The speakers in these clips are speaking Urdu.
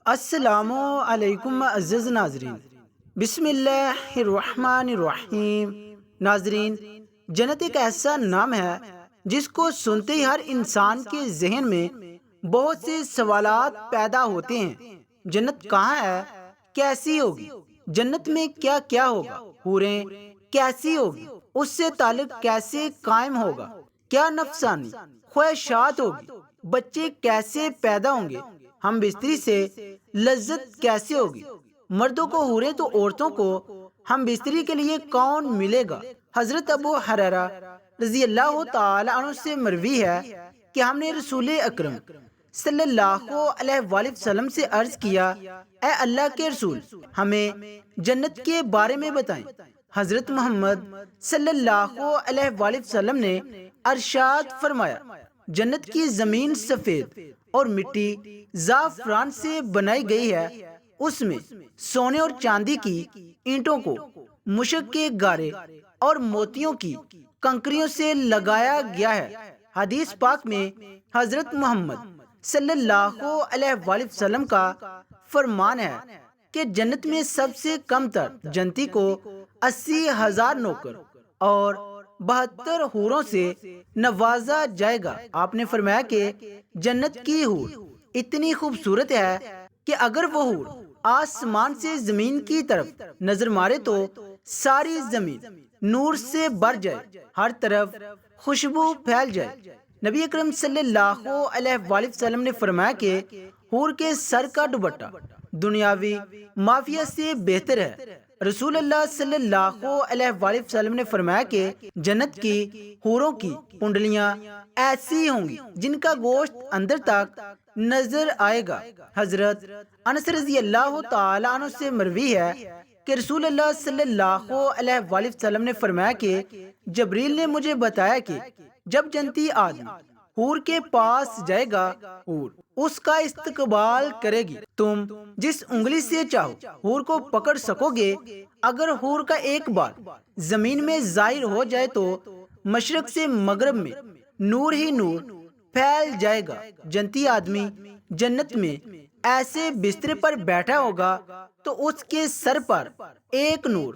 السلام علیکم عزیز ناظرین، بسم اللہ الرحمن الرحیم۔ ناظرین، جنت ایک ایسا نام ہے جس کو سنتے ہی ہر انسان کے ذہن میں بہت سے سوالات پیدا ہوتے ہیں۔ جنت کہاں ہے؟ کیسی ہوگی؟ جنت میں کیا کیا ہوگا؟ حوریں کیسی ہوگی؟ اس سے تعلق کیسے قائم ہوگا؟ کیا نفسانی خواہشات ہوگی؟ بچے کیسے پیدا ہوں گے؟ ہم بستری سے لذت کیسے ہوگی؟ مردوں کو حوریں تو عورتوں کو ہم بستری کے لیے کون ملے گا؟ حضرت ابو ہریرہ رضی اللہ تعالی عنہ سے مروی ہے کہ ہم نے رسول اکرم صلی اللہ علیہ وآلہ وسلم سے عرض کیا، اے اللہ کے رسول، ہمیں جنت کے بارے میں بتائیں۔ حضرت محمد صلی اللہ علیہ وآلہ وسلم نے ارشاد فرمایا، جنت کی زمین سفید اور مٹی زعفران سے بنائی گئی ہے، اس میں سونے اور چاندی کی اینٹوں کو مشک کے گارے اور موتیوں کی کنکریوں سے لگایا گیا ہے۔ حدیث پاک میں حضرت محمد صلی اللہ علیہ وآلہ وسلم کا فرمان ہے کہ جنت میں سب سے کم تر جنتی کو 80,000 نوکر اور 72 حوروں سے نوازا جائے گا۔ آپ نے فرمایا کہ جنت کی حور اتنی خوبصورت ہے کہ اگر وہ حور آسمان سے زمین کی طرف نظر مارے تو ساری زمین نور سے بھر جائے، ہر طرف خوشبو پھیل جائے۔ نبی اکرم صلی اللہ علیہ وآلہ وسلم نے فرمایا کہ حور کے سر کا دوپٹہ دنیاوی مافیا سے بہتر ہے۔ رسول اللہ صلی اللہ علیہ وآلہ وسلم نے فرمایا کہ جنت کی حوروں کی کنڈلیاں ایسی ہوں گی جن کا گوشت اندر تک نظر آئے گا۔ حضرت انس رضی اللہ تعالی عنہ سے مروی ہے کہ رسول اللہ صلی اللہ علیہ وآلہ وسلم نے فرمایا کہ جبریل نے مجھے بتایا کہ جب جنتی آدمی حور کے پاس جائے گا، حور اس کا استقبال کرے گی، تم جس انگلی سے چاہو حور کو پکڑ سکو گے۔ اگر حور کا ایک بال زمین میں ظاہر ہو جائے تو مشرق سے مغرب میں نور ہی نور پھیل جائے گا۔ جنتی آدمی جنت میں ایسے بستر پر بیٹھا ہوگا تو اس کے سر پر ایک نور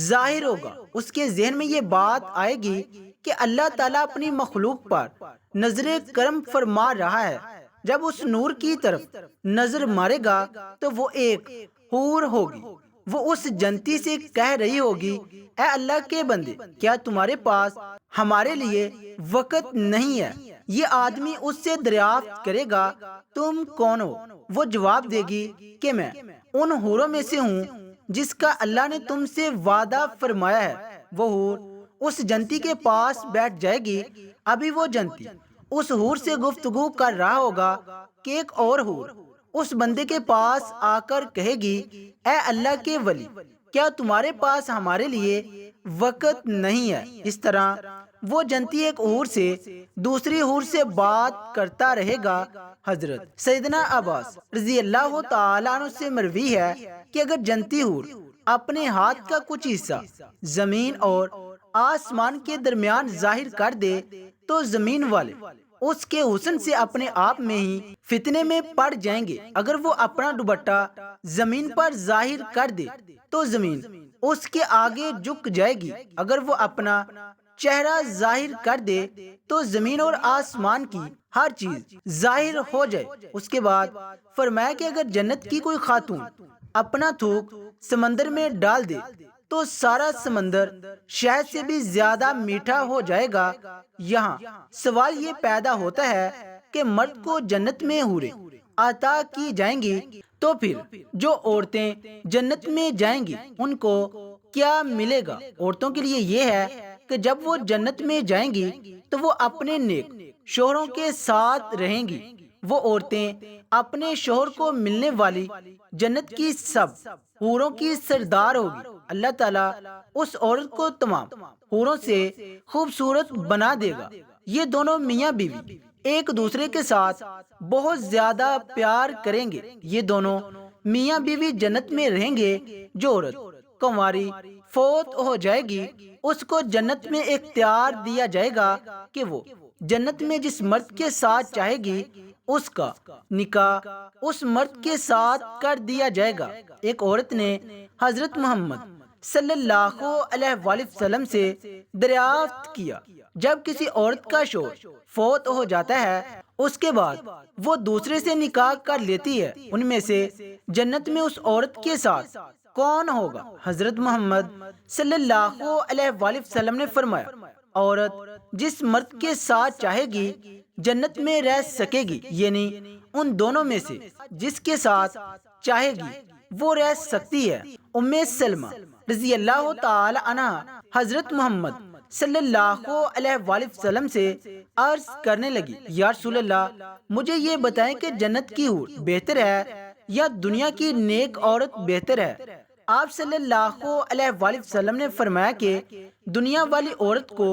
ظاہر ہوگا۔ اس کے ذہن میں یہ بات آئے گی کہ اللہ تعالیٰ اپنی مخلوق پر نظر کرم فرما رہا ہے۔ جب اس نور کی طرف نظر مارے گا تو وہ ایک حور ہوگی، وہ اس جنتی سے کہہ رہی ہوگی، اے اللہ کے بندے، کیا تمہارے پاس ہمارے لیے وقت نہیں ہے؟ یہ آدمی اس سے دریافت کرے گا، تم کون ہو؟ وہ جواب دے گی کہ میں ان حوروں میں سے ہوں جس کا اللہ نے تم سے وعدہ فرمایا ہے۔ وہ حور اس جنتی کے پاس بیٹھ جائے گی۔ ابھی وہ جنتی اس حور سے گفتگو کر رہا ہوگا کہ ایک اور حور اس بندے کے پاس آ کر کہے گی، اے اللہ کے ولی، کیا تمہارے پاس ہمارے لیے وقت نہیں ہے؟ اس طرح وہ جنتی ایک حور سے دوسری حور سے بات کرتا رہے گا۔ حضرت سیدنا عباس رضی اللہ تعالیٰ عنہ سے مروی ہے کہ اگر جنتی حور اپنے ہاتھ کا کچھ حصہ زمین اور آسمان کے درمیان ظاہر کر دے تو زمین والے اس کے حسن سے اپنے آپ میں ہی فتنے میں پڑ جائیں گے۔ اگر وہ اپنا دوپٹہ زمین پر ظاہر کر دے تو زمین اس کے آگے جھک جائے گی۔ اگر وہ اپنا چہرہ ظاہر کر دے تو زمین اور آسمان کی ہر چیز ظاہر ہو جائے۔ اس کے بعد فرمایا کہ اگر جنت کی کوئی خاتون اپنا تھوک سمندر میں ڈال دے تو سارا سمندر شہد سے بھی زیادہ میٹھا ہو جائے گا۔ یہاں سوال یہ پیدا ہوتا ہے کہ مرد کو جنت میں حوریں عطا کی جائیں گی تو پھر جو عورتیں جنت میں جائیں گی ان کو کیا ملے گا؟ عورتوں کے لیے یہ ہے کہ جب وہ جنت میں جائیں گی تو وہ اپنے نیک شوہروں کے ساتھ رہیں گی۔ وہ عورتیں اپنے شوہر کو ملنے والی جنت کی سب حوروں کی سردار ہوگی۔ اللہ تعالیٰ اس عورت کو تمام حوروں سے خوبصورت بنا دے گا۔ یہ دونوں میاں بیوی ایک دوسرے کے ساتھ بہت زیادہ پیار کریں گے۔ یہ دونوں میاں بیوی جنت میں رہیں گے۔ جو عورت کنواری فوت ہو جائے گی اس کو جنت میں اختیار دیا جائے گا کہ وہ جنت میں جس مرد کے ساتھ چاہے گی اس کا نکاح اس مرد کے ساتھ کر دیا جائے گا۔ ایک عورت نے حضرت محمد صلی اللہ علیہ وآلہ وسلم سے دریافت کیا، جب کسی عورت کا شوہر فوت ہو جاتا ہے اس کے بعد وہ دوسرے سے نکاح کر لیتی ہے، ان میں سے جنت میں اس عورت کے ساتھ کون ہوگا؟ حضرت محمد صلی اللہ علیہ وآلہ وسلم نے فرمایا، عورت جس مرد کے ساتھ چاہے گی جنت میں رہ سکے گی، یعنی ان دونوں میں سے جس کے ساتھ چاہے گی وہ رہ سکتی ہے۔ ام سلمہ رضی اللہ تعالی عنہ حضرت محمد صلی اللہ علیہ وآلہ وسلم سے عرض کرنے لگی، یا رسول اللہ، مجھے یہ بتائیں کہ جنت کی حور بہتر ہے یا دنیا کی نیک عورت بہتر ہے؟ آپ صلی اللہ علیہ وآلہ وسلم نے فرمایا کہ دنیا والی عورت کو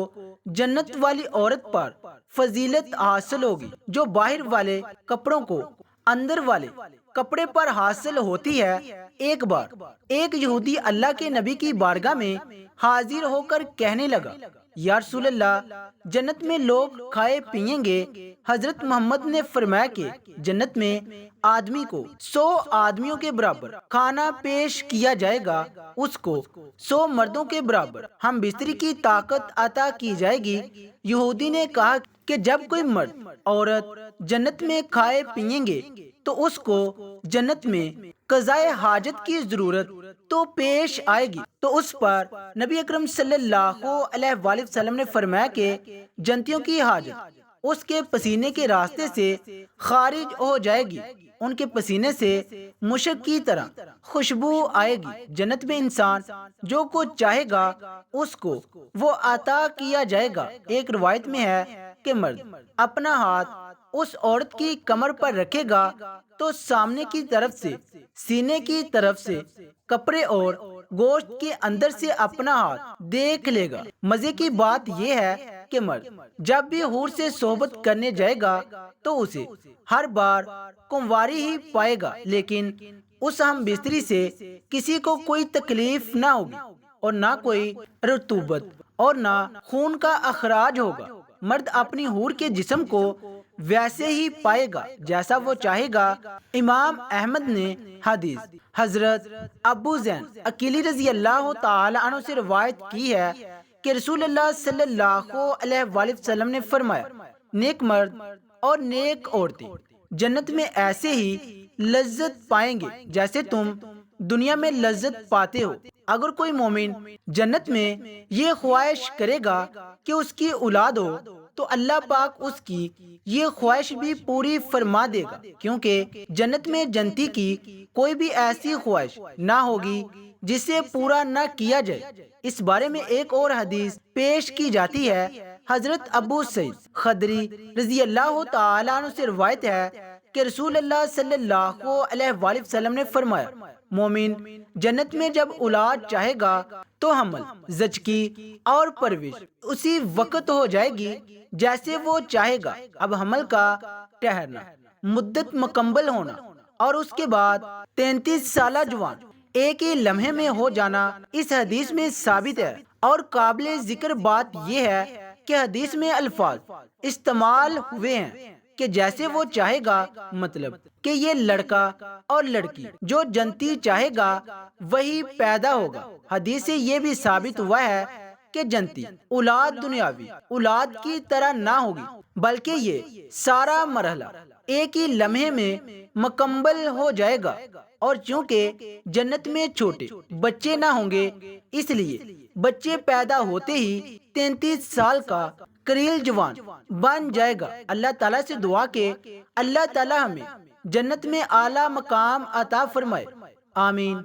جنت والی عورت پر فضیلت حاصل ہوگی جو باہر والے کپڑوں کو اندر والے کپڑے پر حاصل ہوتی ہے۔ ایک بار ایک یہودی اللہ کے نبی کی بارگاہ میں حاضر ہو کر کہنے لگا، یا رسول اللہ، جنت میں لوگ کھائے پیئیں گے۔ حضرت محمد نے فرمایا کہ جنت میں آدمی کو 100 آدمیوں کے برابر کھانا پیش کیا جائے گا، اس کو 100 مردوں کے برابر ہم بستری کی طاقت عطا کی جائے گی۔ یہودی نے کہا کہ جب کوئی مرد عورت جنت میں کھائے پیئیں گے تو اس کو جنت میں قضائے حاجت کی ضرورت تو پیش آئے گی، تو اس پر نبی اکرم صلی اللہ علیہ وآلہ وسلم نے فرمایا کہ جنتیوں کی حاجت اس کے پسینے کے راستے سے خارج ہو جائے گی، ان کے پسینے سے مشک کی طرح خوشبو آئے گی۔ جنت میں انسان جو کچھ چاہے گا اس کو وہ عطا کیا جائے گا۔ ایک روایت میں ہے کہ مرد اپنا ہاتھ اس عورت کی کمر پر رکھے گا تو سامنے کی طرف سے، سینے کی طرف سے، کپڑے اور گوشت کے اندر سے اپنا ہاتھ دیکھ لے گا۔ مزے کی بات یہ ہے کہ مرد جب بھی حور سے صحبت کرنے جائے گا تو اسے ہر بار کنواری ہی پائے گا، لیکن اس ہم بستری سے کسی کو کوئی تکلیف نہ ہوگی اور نہ کوئی رطوبت اور نہ خون کا اخراج ہوگا۔ مرد اپنی حور کے جسم کو ویسے ہی پائے گا جیسا وہ چاہے گا۔ امام احمد نے حدیث حضرت ابو زین عقیلی رضی اللہ تعالی عنہ سے روایت کی ہے کہ رسول اللہ صلی اللہ علیہ وآلہ وسلم نے فرمایا، نیک مرد اور نیک عورتیں جنت میں ایسے ہی لذت پائیں گے جیسے تم دنیا میں لذت پاتے ہو۔ اگر کوئی مومن جنت میں یہ خواہش کرے گا کہ اس کی اولاد ہو تو اللہ پاک اس کی یہ خواہش بھی پوری فرما دے گا، کیونکہ جنت میں جنتی کی کوئی بھی ایسی خواہش نہ ہوگی جسے پورا نہ کیا جائے۔ اس بارے میں ایک اور حدیث پیش کی جاتی ہے۔ حضرت ابو سعید خدری رضی اللہ تعالی عنہ سے روایت ہے کہ رسول اللہ صلی اللہ علیہ وآلہ وسلم نے فرمایا، مومن جنت میں جب اولاد چاہے گا تو حمل، زچگی اور پرورش اسی وقت ہو جائے گی جیسے وہ چاہے گا۔ اب حمل کا ٹھہرنا، مدت مکمل ہونا اور اس کے بعد 33 سالہ جوان ایک ہی لمحے میں ہو جانا اس حدیث میں ثابت ہے۔ اور قابل ذکر بات یہ ہے کہ حدیث میں الفاظ استعمال ہوئے ہیں کہ جیسے وہ چاہے گا، مطلب کہ یہ لڑکا اور لڑکی جو جنتی چاہے گا وہی پیدا ہوگا۔ حدیث سے یہ بھی ثابت ہوا ہے کہ جنتی اولاد دنیاوی اولاد کی طرح نہ ہوگی، بلکہ یہ سارا مرحلہ ایک ہی لمحے میں مکمل ہو جائے گا۔ اور چونکہ جنت میں چھوٹے بچے نہ ہوں گے، اس لیے بچے پیدا ہوتے ہی 33 سال کا قریل جوان بن جائے گا۔ اللہ تعالیٰ سے دعا کہ اللہ تعالیٰ ہمیں جنت میں اعلیٰ مقام عطا فرمائے، آمین۔